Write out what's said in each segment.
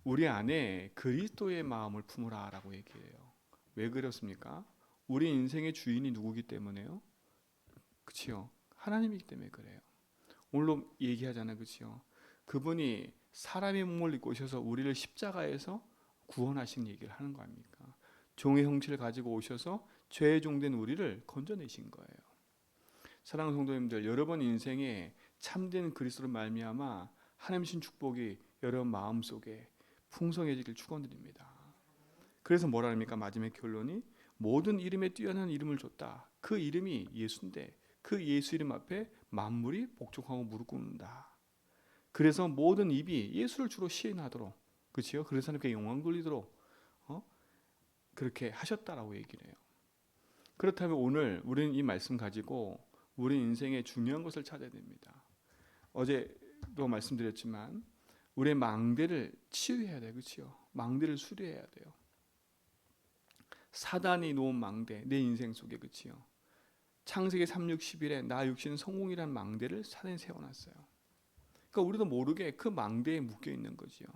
우리 안에 그리스도의 마음을 품으라라고 얘기해요. 왜 그렇습니까? 우리 인생의 주인이 누구기 때문에요? 그치요? 하나님이기 때문에 그래요. 오늘도 얘기하잖아요. 그치요? 그분이 사람의 몸을 입고 오셔서 우리를 십자가에서 구원하신 얘기를 하는 거 아닙니까? 종의 형체를 가지고 오셔서 죄의 종된 우리를 건져내신 거예요. 사랑하는 성도님들, 여러분 인생에 참된 그리스도로 말미암아 하나님 신 축복이 여러분 마음속에 풍성해지길 축원드립니다. 그래서 뭐라 합니까? 마지막 결론이 모든 이름에 뛰어난 이름을 줬다. 그 이름이 예수인데 그 예수 이름 앞에 만물이 복종하고 무릎 꿇는다. 그래서 모든 입이 예수를 주로 시인하도록, 그렇죠? 그래서 하나님께 영광 돌리도록 그렇게 하셨다라고 얘기를 해요. 그렇다면 오늘 우리는 이 말씀 가지고 우리 인생의 중요한 것을 찾아야 됩니다. 어제도 말씀드렸지만 우리의 망대를 치유해야 돼요. 그렇죠? 망대를 수리해야 돼요. 사단이 놓은 망대, 내 인생 속에, 그치요? 창세기 3:61에 나 육신은 성공이란 망대를 사단이 세워놨어요. 그러니까 우리도 모르게 그 망대에 묶여 있는 거지요.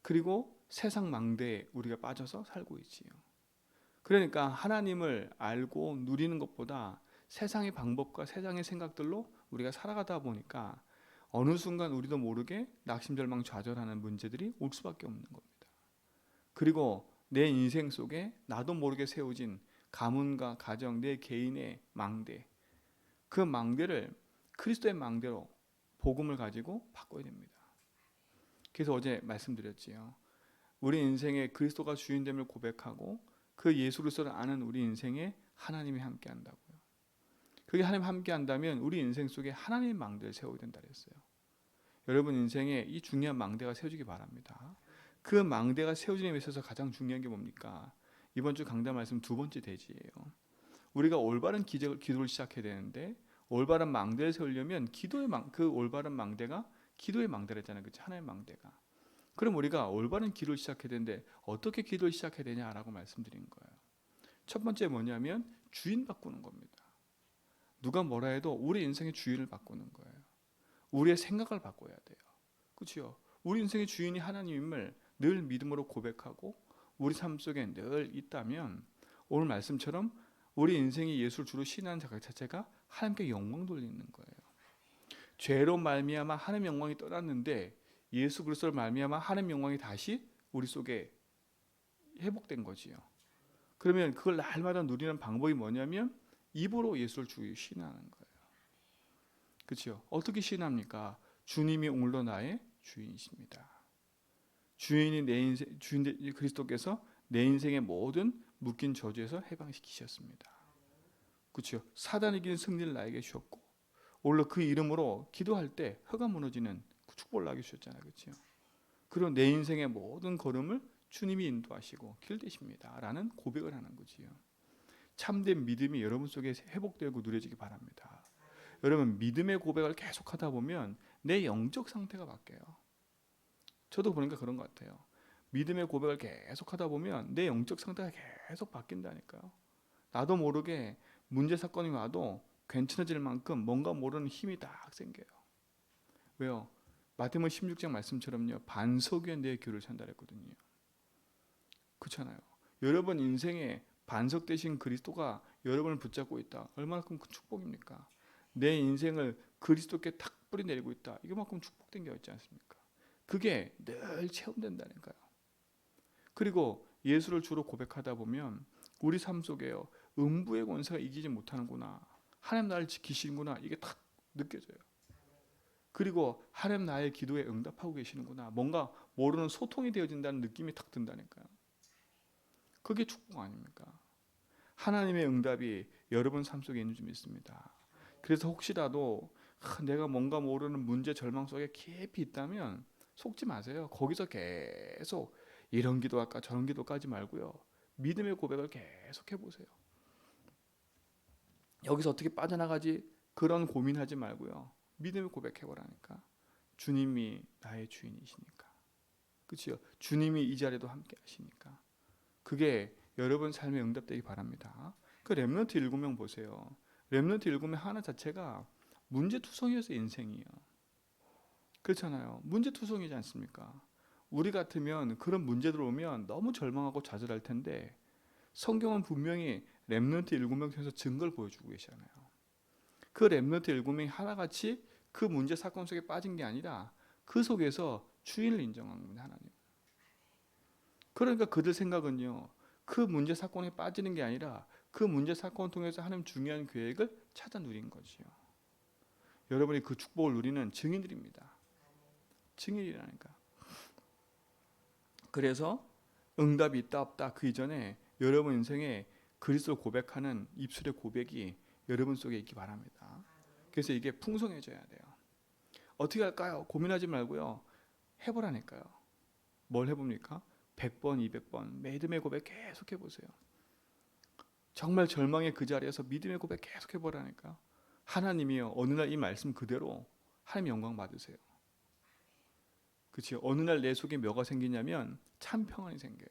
그리고 세상 망대에 우리가 빠져서 살고 있지요. 그러니까 하나님을 알고 누리는 것보다 세상의 방법과 세상의 생각들로 우리가 살아가다 보니까 어느 순간 우리도 모르게 낙심절망 좌절하는 문제들이 올 수밖에 없는 겁니다. 그리고 내 인생 속에 나도 모르게 세워진 가문과 가정, 내 개인의 망대, 그 망대를 그리스도의 망대로 복음을 가지고 바꿔야 됩니다. 그래서 어제 말씀드렸지요. 우리 인생에 그리스도가 주인됨을 고백하고 그 예수 그리스도를 아는 우리 인생에 하나님이 함께한다고요. 그게 하나님 함께한다면 우리 인생 속에 하나님의 망대를 세워야 된다 그랬어요. 여러분 인생에 이 중요한 망대가 세워지기 바랍니다. 그 망대가 세워지는 데 있어서 가장 중요한 게 뭡니까? 이번 주 강단 말씀 두 번째 대지예요. 우리가 올바른 기도를 시작해야 되는데 올바른 망대를 세우려면 그 올바른 망대가 기도의 망대랬잖아요. 그렇죠? 하나님의 망대가. 그럼 우리가 올바른 기도를 시작해야 되는데 어떻게 기도를 시작해야 되냐라고 말씀드린 거예요. 첫 번째 뭐냐면 주인 바꾸는 겁니다. 누가 뭐라 해도 우리 인생의 주인을 바꾸는 거예요. 우리의 생각을 바꿔야 돼요. 그렇죠? 우리 인생의 주인이 하나님임을 늘 믿음으로 고백하고 우리 삶 속에 늘 있다면 오늘 말씀처럼 우리 인생이 예수를 주로 신하는 자각 자체가 하나님께 영광 돌리는 거예요. 죄로 말미암아 하나님 영광이 떠났는데 예수 그리스도로 말미암아 하나님 영광이 다시 우리 속에 회복된 거지요. 그러면 그걸 날마다 누리는 방법이 뭐냐면 입으로 예수를 주 신하는 거예요. 그렇죠? 어떻게 신합니까? 주님이 오늘도 나의 주인이십니다. 주인이 내 인생, 주인 그리스도께서 내 인생의 모든 묶인 저주에서 해방시키셨습니다. 그렇죠? 사단이 이기는 승리를 나에게 주셨고 오늘 그 이름으로 기도할 때 혀가 무너지는 그 축복을 나에게 주셨잖아요. 그렇죠? 그리고 내 인생의 모든 걸음을 주님이 인도하시고 길 되십니다. 라는 고백을 하는 거지요. 참된 믿음이 여러분 속에 회복되고 누려지기 바랍니다. 여러분 믿음의 고백을 계속하다 보면 내 영적 상태가 바뀌어요. 저도 보니까 그런 것 같아요. 믿음의 고백을 계속하다 보면 내 영적 상태가 계속 바뀐다니까요. 나도 모르게 문제 사건이 와도 괜찮아질 만큼 뭔가 모르는 힘이 딱 생겨요. 왜요? 마태복음 16장 말씀처럼요. 반석 위에 내 교를 산다 그랬거든요. 그렇잖아요. 여러분 인생에 반석 되신 그리스도가 여러분을 붙잡고 있다. 얼마나 큰 축복입니까? 내 인생을 그리스도께 탁 뿌리 내리고 있다. 이거만큼 축복된 게 있지 않습니까? 그게 늘 체험된다니까요. 그리고 예수를 주로 고백하다 보면 우리 삶 속에요. 음부의 권세가 이기지 못하는구나. 하나님 나를 지키시는구나. 이게 탁 느껴져요. 그리고 하나님 나의 기도에 응답하고 계시는구나. 뭔가 모르는 소통이 되어진다는 느낌이 탁 든다니까요. 그게 축복 아닙니까? 하나님의 응답이 여러분 삶 속에 있는 줄 믿습니다. 그래서 혹시라도 내가 뭔가 모르는 문제 절망 속에 깊이 있다면 속지 마세요. 거기서 계속 이런 기도할까 저런 기도까지 말고요. 믿음의 고백을 계속 해보세요. 여기서 어떻게 빠져나가지 그런 고민하지 말고요. 믿음의 고백해보라니까. 주님이 나의 주인이시니까. 그렇죠? 주님이 이 자리도 함께 하시니까. 그게 여러분 삶에 응답되기 바랍니다. 그 렘넌트 7명 보세요. 렘넌트 7명 하나 자체가 문제투성이어서 인생이에요. 그렇잖아요. 문제투성이지 않습니까? 우리 같으면 그런 문제들 오면 너무 절망하고 좌절할 텐데 성경은 분명히 렘넌트 7명 통해서 증거를 보여주고 계시잖아요. 그 렘넌트 7명이 하나같이 그 문제 사건 속에 빠진 게 아니라 그 속에서 주인을 인정한 겁니다. 하나님. 그러니까 그들 생각은요, 그 문제 사건에 빠지는 게 아니라 그 문제 사건을 통해서 하나님 중요한 계획을 찾아 누린 거지요. 여러분이 그 축복을 누리는 증인들입니다. 증인이라니까. 그래서 응답이 있다 없다 그 이전에 여러분 인생에 그리스도를 고백하는 입술의 고백이 여러분 속에 있기 바랍니다. 그래서 이게 풍성해져야 돼요. 어떻게 할까요? 고민하지 말고요. 해보라니까요. 뭘 해봅니까? 100번, 200번 믿음의 고백 계속 해보세요. 정말 절망의 그 자리에서 믿음의 고백 계속 해보라니까. 하나님이요, 어느 날 이 말씀 그대로 하나님 영광 받으세요. 그렇죠? 어느 날 내 속에 뭐가 생기냐면 참 평안이 생겨요.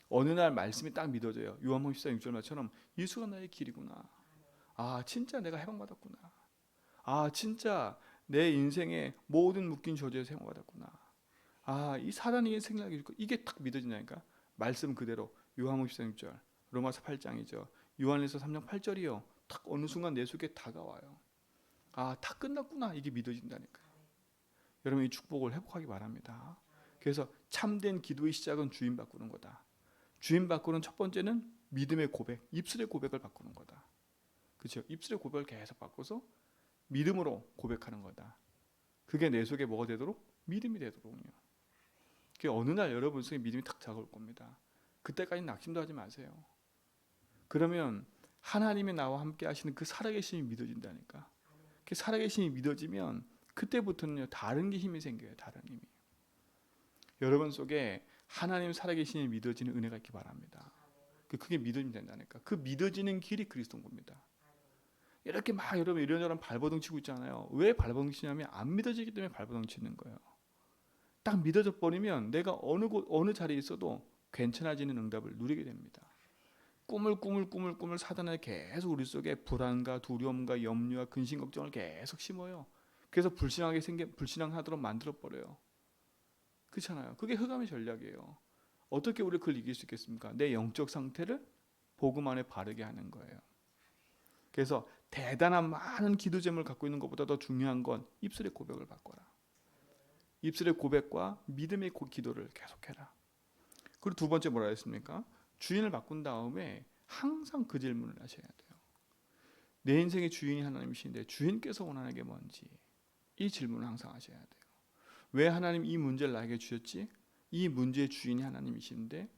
어느 날 말씀이 딱 믿어져요. 요한복음 14, 6절처럼 예수가 나의 길이구나. 아, 진짜 내가 해방받았구나. 아, 진짜 내 인생의 모든 묶인 저주에서 해방받았구나. 아, 이 사단이 생각이 있고 이게 딱 믿어지냐니까. 말씀 그대로 요한복음 14, 6절, 로마서 8장이죠. 요한일서 3장 8절이요. 딱 어느 순간 내 속에 다가와요. 아, 다 끝났구나. 이게 믿어진다니까. 여러분 이 축복을 회복하기 바랍니다. 그래서 참된 기도의 시작은 주인 바꾸는 거다. 주인 바꾸는 첫 번째는 믿음의 고백, 입술의 고백을 바꾸는 거다. 그렇죠? 입술의 고백을 계속 바꿔서 믿음으로 고백하는 거다. 그게 내 속에 뭐가 되도록? 믿음이 되도록요. 그게 어느 날 여러분 속에 믿음이 탁 작을 겁니다. 그때까지 낙심도 하지 마세요. 그러면 하나님이 나와 함께 하시는 그 살아계심이 믿어진다니까. 그 살아계심이 믿어지면 그때부터는요 다른 게 힘이 생겨요. 다른 힘이. 여러분 속에 하나님 살아계심이 믿어지는 은혜가 있기 바랍니다. 그게 믿어지면 된다니까. 그 믿어지는 길이 그리스도인 겁니다. 이렇게 막 여러분 이런저런 발버둥 치고 있잖아요. 왜 발버둥 치냐면 안 믿어지기 때문에 발버둥 치는 거예요. 딱 믿어져 버리면 내가 어느 자리에 있어도 괜찮아지는 응답을 누리게 됩니다. 꿈을 사단에 계속 우리 속에 불안과 두려움과 염려와 근심 걱정을 계속 심어요. 그래서 불신앙하도록 만들어 버려요. 그렇잖아요. 그게 흑암의 전략이에요. 어떻게 우리 그걸 이길 수 있겠습니까? 내 영적 상태를 복음 안에 바르게 하는 거예요. 그래서 대단한 많은 기도 제목을 갖고 있는 것보다 더 중요한 건 입술의 고백을 바꿔라. 입술의 고백과 믿음의 기도를 계속해라. 그리고 두 번째 뭐라 했습니까? 주인을 바꾼 다음에 항상 그 질문을 하셔야 돼요. 내 인생의 주인이 하나님이신데 주인께서 원하는 게 뭔지 이 질문을 항상 하셔야 돼요. 왜 하나님 이 문제를 나에게 주셨지? 이 문제의 주인이 하나님이신데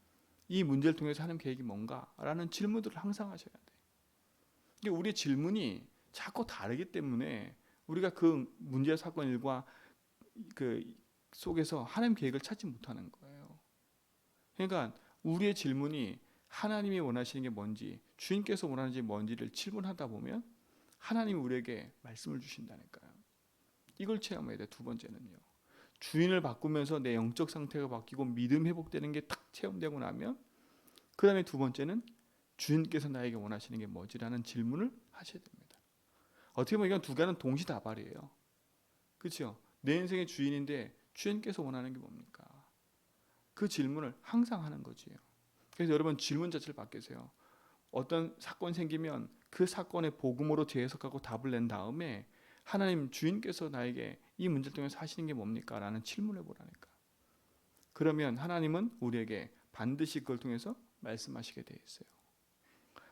이 문제를 통해서 하나님 계획이 뭔가? 라는 질문들을 항상 하셔야 돼요. 이게 우리의 질문이 자꾸 다르기 때문에 우리가 그 문제 사건 일과 그 속에서 하나님 계획을 찾지 못하는 거예요. 그러니까 우리의 질문이 하나님이 원하시는 게 뭔지, 주인께서 원하는지 뭔지를 질문하다 보면 하나님이 우리에게 말씀을 주신다니까요. 이걸 체험해야 돼. 두 번째는요. 주인을 바꾸면서 내 영적 상태가 바뀌고 믿음 회복되는 게 탁 체험되고 나면 그 다음에 두 번째는 주인께서 나에게 원하시는 게 뭐지라는 질문을 하셔야 됩니다. 어떻게 보면 이건 두 가지는 동시다발이에요. 그렇죠? 내 인생의 주인인데 주인께서 원하는 게 뭡니까? 그 질문을 항상 하는 거지요. 그래서 여러분 질문 자체를 바꾸세요. 어떤 사건이 생기면 그 사건의 복음으로 재해석하고 답을 낸 다음에 하나님 주인께서 나에게 이 문제를 통해서 하시는 게 뭡니까? 라는 질문을 해보라니까. 그러면 하나님은 우리에게 반드시 그걸 통해서 말씀하시게 돼 있어요.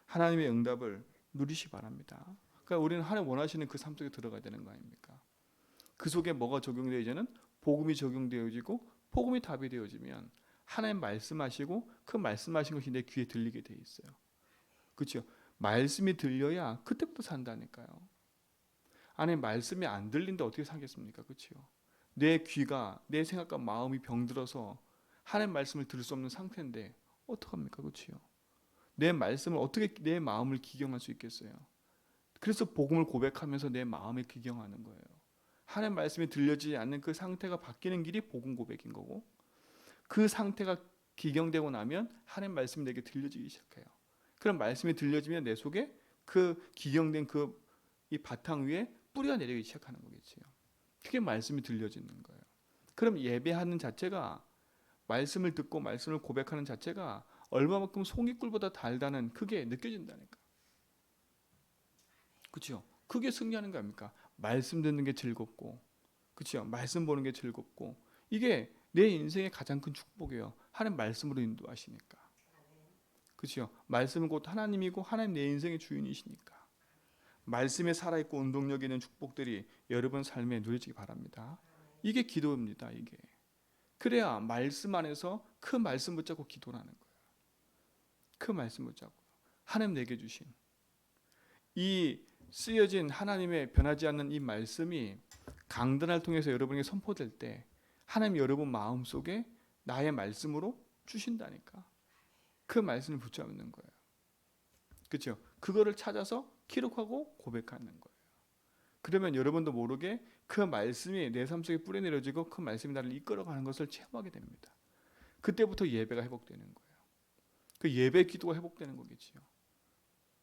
하나님의 응답을 누리시 바랍니다. 그러니까 우리는 하나님 원하시는 그 삶 속에 들어가야 되는 거 아닙니까? 그 속에 뭐가 적용되어지는? 복음이 적용되어지고 복음이 답이 되어지면 하나님 말씀하시고 그 말씀하신 것이 내 귀에 들리게 돼 있어요. 그렇죠? 말씀이 들려야 그때부터 산다니까요. 아니 말씀이 안 들린데 어떻게 살겠습니까? 그렇죠? 내 귀가 내 생각과 마음이 병들어서 하나님 말씀을 들을 수 없는 상태인데 어떡합니까? 그렇죠? 내 말씀을 어떻게 내 마음을 기경할 수 있겠어요? 그래서 복음을 고백하면서 내 마음을 기경하는 거예요. 하나님 말씀이 들려지지 않는 그 상태가 바뀌는 길이 복음 고백인 거고 그 상태가 기경되고 나면 하나님 말씀이 내게 들려지기 시작해요. 그럼 말씀이 들려지면 내 속에 그 기경된 이 바탕 위에 뿌리가 내리기 시작하는 거겠지요. 그게 말씀이 들려지는 거예요. 그럼 예배하는 자체가 말씀을 듣고 말씀을 고백하는 자체가 얼마만큼 송이꿀보다 달다는 그게 느껴진다니까. 그렇죠? 그게 승리하는 거 아닙니까? 말씀 듣는 게 즐겁고, 그렇죠? 말씀 보는 게 즐겁고, 이게 내 인생의 가장 큰 축복이에요. 하나님 말씀으로 인도하시니까. 그렇죠? 말씀은 곧 하나님이고 하나님 내 인생의 주인이시니까. 말씀에 살아있고 운동력 있는 축복들이 여러분 삶에 누려지기 바랍니다. 이게 기도입니다. 이게. 그래야 말씀 안에서 그 말씀 붙잡고 기도하는 거예요. 그 말씀 붙잡고 하나님 내게 주신 이 쓰여진 하나님의 변하지 않는 이 말씀이 강단을 통해서 여러분에게 선포될 때 하나님 여러분 마음속에 나의 말씀으로 주신다니까. 그 말씀을 붙잡는 거예요. 그렇죠? 그거를 찾아서 기록하고 고백하는 거예요. 그러면 여러분도 모르게 그 말씀이 내 삶 속에 뿌려내려지고 그 말씀이 나를 이끌어가는 것을 체험하게 됩니다. 그때부터 예배가 회복되는 거예요. 그 예배 기도가 회복되는 거겠지요.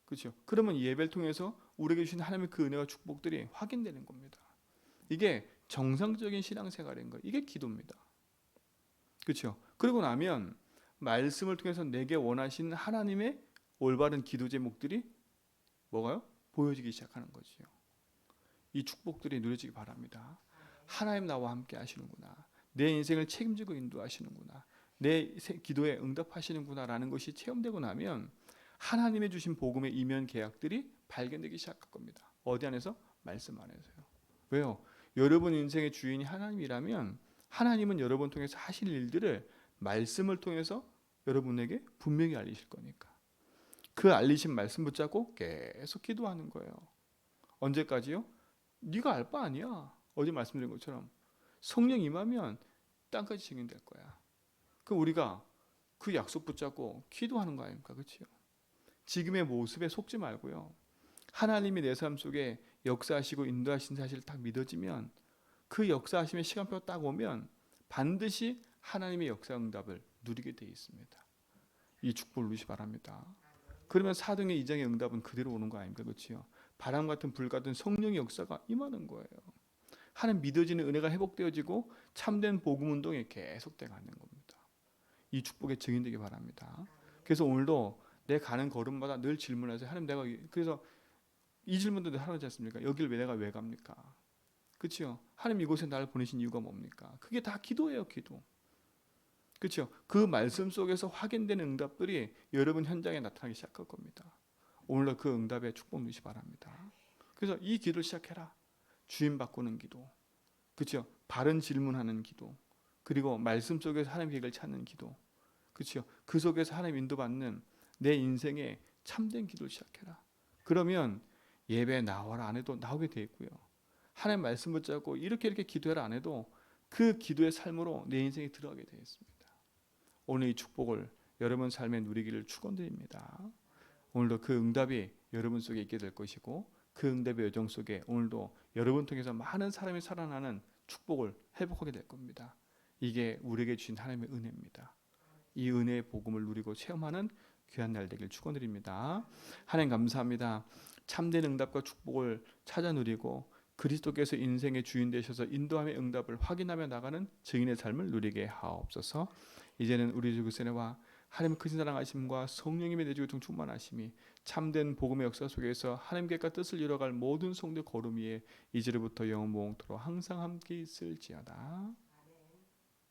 그렇죠? 그러면 예배를 통해서 우리에게 주신 하나님의 그 은혜와 축복들이 확인되는 겁니다. 이게 정상적인 신앙생활인 거예요. 이게 기도입니다. 그렇죠? 그러고 나면 말씀을 통해서 내게 원하시는 하나님의 올바른 기도 제목들이 뭐가요? 보여지기 시작하는 거지요. 이 축복들이 누려지기 바랍니다. 하나님 나와 함께 하시는구나. 내 인생을 책임지고 인도하시는구나. 내 기도에 응답하시는구나 라는 것이 체험되고 나면 하나님의 주신 복음의 이면 계약들이 발견되기 시작할 겁니다. 어디 안에서? 말씀 안에서요. 왜요? 여러분 인생의 주인이 하나님이라면 하나님은 여러분 통해서 하실 일들을 말씀을 통해서 여러분에게 분명히 알리실 거니까. 그 알리신 말씀 붙잡고 계속 기도하는 거예요. 언제까지요? 네가 알 바 아니야. 어제 말씀드린 것처럼 성령 임하면 땅까지 증인될 거야. 그럼 우리가 그 약속 붙잡고 기도하는 거 아닙니까? 그렇죠? 지금의 모습에 속지 말고요. 하나님이 내 삶 속에 역사하시고 인도하신 사실을 딱 믿어지면 그 역사하심의 시간표가 딱 오면 반드시 하나님의 역사 응답을 누리게 되어 있습니다. 이 축복을 누리시 바랍니다. 그러면 4등의 2장의 응답은 그대로 오는 거 아닙니까? 그렇죠? 바람 같은 불 같은 성령의 역사가 임하는 거예요. 하나님 믿어지는 은혜가 회복되어지고 참된 복음 운동이 계속돼 가는 겁니다. 이 축복에 증인되기 바랍니다. 그래서 오늘도 내 가는 걸음마다 늘 질문하세요. 하나님 내가 그래서 이 질문도 하지 않습니까? 여길 내가 왜 갑니까? 그렇죠? 하나님 이곳에 나를 보내신 이유가 뭡니까? 그게 다 기도예요, 기도. 그렇죠? 그 말씀 속에서 확인되는 응답들이 여러분 현장에 나타나기 시작할 겁니다. 오늘도 그 응답에 축복 누리시 바랍니다. 그래서 이 기도를 시작해라. 주인 바꾸는 기도, 그렇죠? 바른 질문하는 기도, 그리고 말씀 속에서 하나님 계획을 찾는 기도, 그렇죠? 그 속에서 하나님 인도받는 내 인생의 참된 기도를 시작해라. 그러면 예배 나와라 안 해도 나오게 돼 있고요. 하나님 말씀 붙잡고 이렇게 기도해라 안 해도 그 기도의 삶으로 내 인생에 들어가게 되어 있습니다. 오늘 이 축복을 여러분 삶에 누리기를 축원드립니다. 오늘도 그 응답이 여러분 속에 있게 될 것이고 그 응답의 여정 속에 오늘도 여러분 통해서 많은 사람이 살아나는 축복을 회복하게 될 겁니다. 이게 우리에게 주신 하나님의 은혜입니다. 이 은혜의 복음을 누리고 체험하는 귀한 날 되길 축원드립니다. 하나님 감사합니다. 참된 응답과 축복을 찾아 누리고 그리스도께서 인생의 주인 되셔서 인도함의 응답을 확인하며 나가는 증인의 삶을 누리게 하옵소서. 이제는 우리 주 그리스도와 하나님의 크신 사랑하심과 성령님의 내주고 충만하심이 참된 복음의 역사 속에서 하나님께서 뜻을 이뤄갈 모든 성도 걸음 위에 이제로부터 영원토록 항상 함께 있을지어다.